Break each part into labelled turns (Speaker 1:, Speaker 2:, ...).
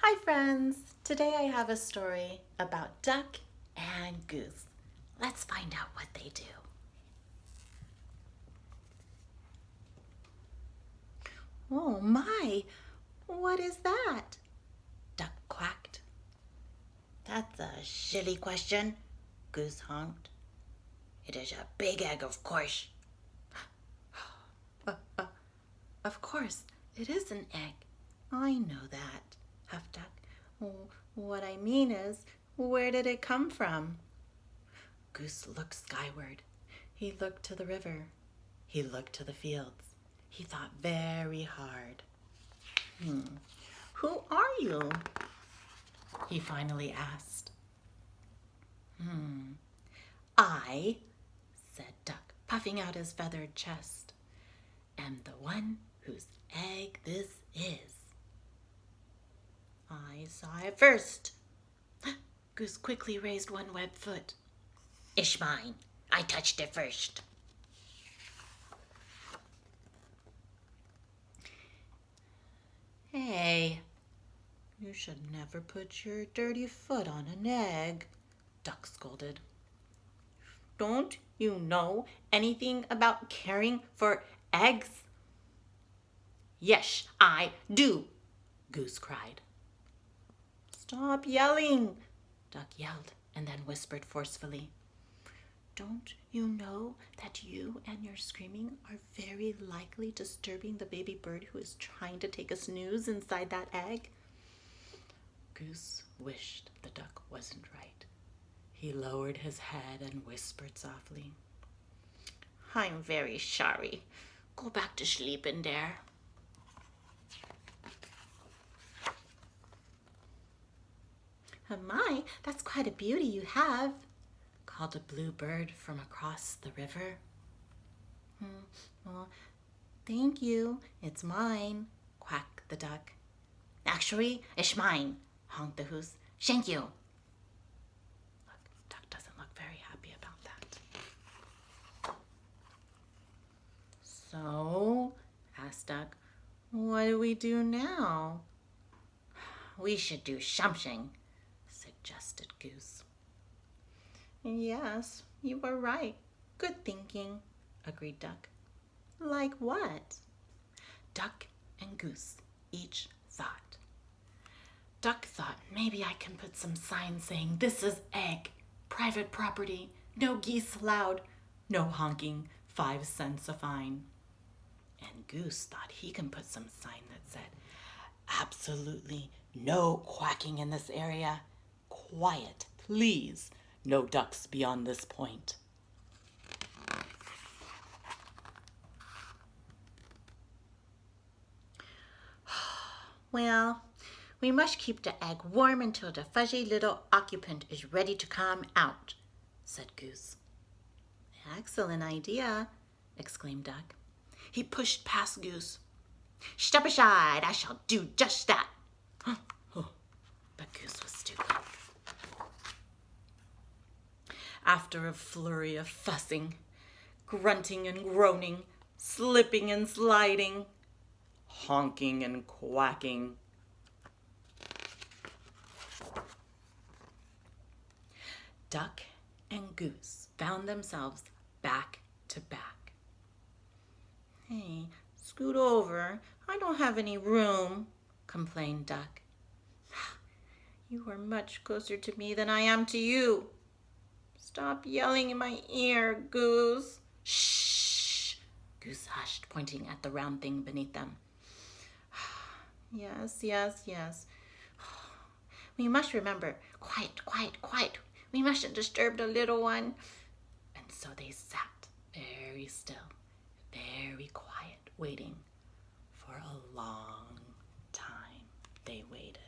Speaker 1: Hi friends! Today I have a story about Duck and Goose. Let's find out what they do. Oh my! What is that? Duck quacked. That's a silly question, Goose honked. It is a big egg, of course. Of course, it is an egg. I know that, huffed Duck. What I mean is, where did it come from? Goose looked skyward. He looked to the river. He looked to the fields. He thought very hard. Who are you? He finally asked. I, said Duck, puffing out his feathered chest, am the one whose egg this is. I saw it first. Goose quickly raised one webbed foot. It's mine. I touched it first. Hey, you should never put your dirty foot on an egg, Duck scolded. Don't you know anything about caring for eggs? Yes, I do, Goose cried. Stop yelling, Duck yelled and then whispered forcefully. Don't you know that you and your screaming are very likely disturbing the baby bird who is trying to take a snooze inside that egg? Goose wished the duck wasn't right. He lowered his head and whispered softly. I'm very sorry. Go back to sleep in there. My, that's quite a beauty you have, called a blue bird from across the river. Well, thank you. It's mine, quacked the duck. Actually, it's mine, honked the goose. Thank you. Look, Duck doesn't look very happy about that. So, asked Duck, what do we do now? We should do something, suggested Goose. Yes, you were right. Good thinking, agreed Duck. Like what? Duck and Goose each thought. Duck thought maybe I can put some signs saying this is egg, private property, no geese allowed, no honking, 5 cents a fine. And Goose thought he can put some sign that said, absolutely no quacking in this area. Quiet, please. No ducks beyond this point. Well, we must keep the egg warm until the fuzzy little occupant is ready to come out, said Goose. Excellent idea, exclaimed Duck. He pushed past Goose. Step aside, I shall do just that. But Goose was stupid. After a flurry of fussing, grunting and groaning, slipping and sliding, honking and quacking, Duck and Goose found themselves back to back. Hey, scoot over. I don't have any room, complained Duck. You are much closer to me than I am to you. Stop yelling in my ear, Goose. Shh! Goose hushed, pointing at the round thing beneath them. Yes. We must remember, quiet. We mustn't disturb the little one. And so they sat very still, very quiet, waiting. For a long time they waited.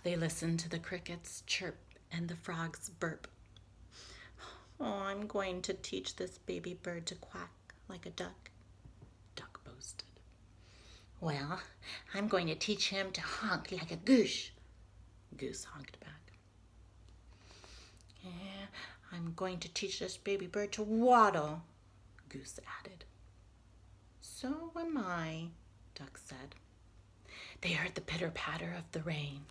Speaker 1: They listened to the crickets chirp and the frogs burp. Oh, I'm going to teach this baby bird to quack like a duck, Duck boasted. Well, I'm going to teach him to honk like a goose, Goose honked back. Yeah, I'm going to teach this baby bird to waddle, Goose added. So am I, Duck said. They heard the pitter-patter of the rain.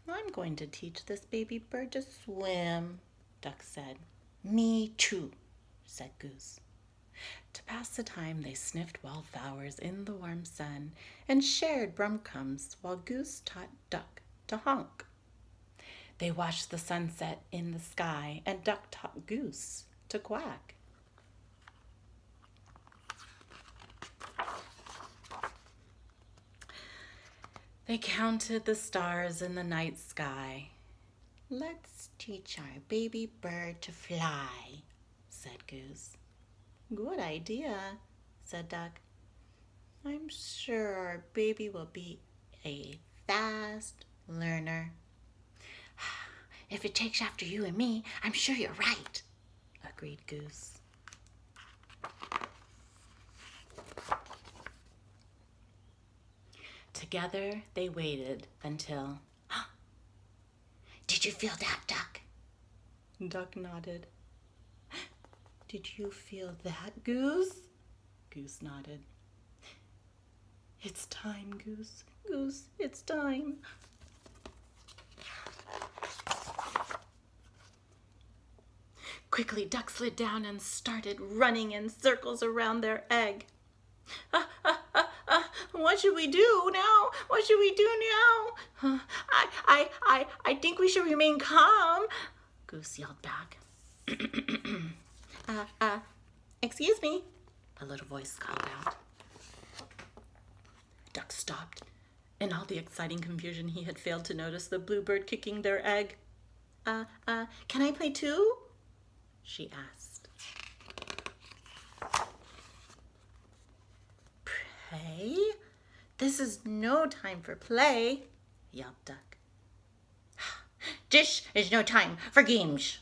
Speaker 1: I'm going to teach this baby bird to swim, Duck said. Me too, said Goose. To pass the time, they sniffed wildflowers in the warm sun and shared breadcrumbs while Goose taught Duck to honk. They watched the sunset in the sky and Duck taught Goose to quack. They counted the stars in the night sky. Let's teach our baby bird to fly, said Goose. Good idea, said Duck. I'm sure our baby will be a fast learner. If it takes after you and me, I'm sure you're right, agreed Goose. Together they waited until... Did you feel that, Duck? Duck nodded. Did you feel that, Goose? Goose nodded. It's time, Goose. Goose, it's time. Quickly, Duck slid down and started running in circles around their egg. What should we do now? What should we do now? I think we should remain calm, Goose yelled back. Excuse me, a little voice called out. Duck stopped. In all the exciting confusion, he had failed to notice the bluebird kicking their egg. Can I play too? She asked. Play? This is no time for play, yelled Duck. This is no time for games,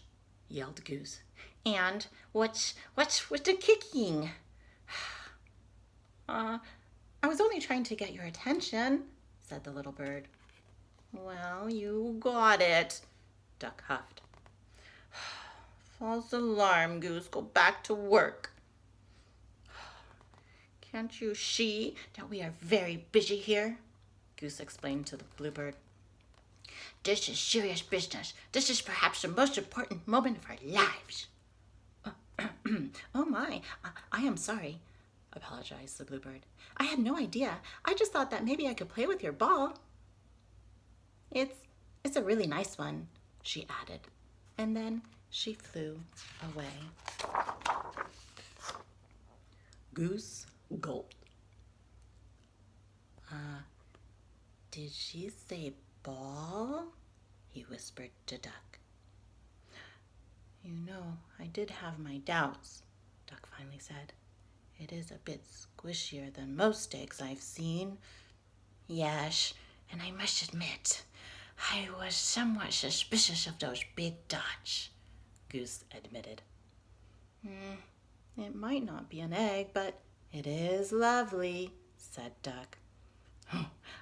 Speaker 1: yelled Goose. And what's with the kicking? I was only trying to get your attention, said the little bird. Well, you got it, Duck huffed. False alarm, Goose. Go back to work. Can't you see that we are very busy here? Goose explained to the bluebird. This is serious business. This is perhaps the most important moment of our lives. Oh my, I am sorry, apologized the bluebird. I had no idea. I just thought that maybe I could play with your ball. It's a really nice one, she added, and then she flew away. Goose gulped. Did she say ball? He whispered to Duck. You know, I did have my doubts, Duck finally said. It is a bit squishier than most eggs I've seen. Yes, and I must admit, I was somewhat suspicious of those big dots, Goose admitted. It might not be an egg, but it is lovely, said Duck.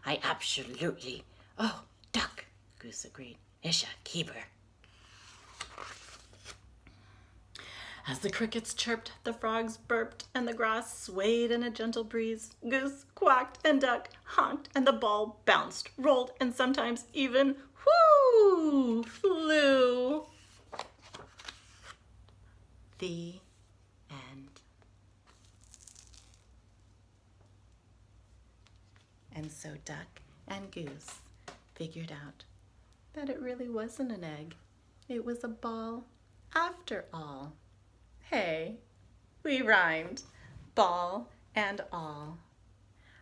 Speaker 1: I absolutely. Oh, Duck, Goose agreed. It's a keeper. As the crickets chirped, the frogs burped, and the grass swayed in a gentle breeze, Goose quacked and Duck honked, and the ball bounced, rolled, and sometimes even, flew. The end. And so Duck and Goose figured out that it really wasn't an egg. It was a ball after all. Hey, we rhymed. Ball and all.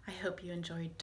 Speaker 1: I hope you enjoyed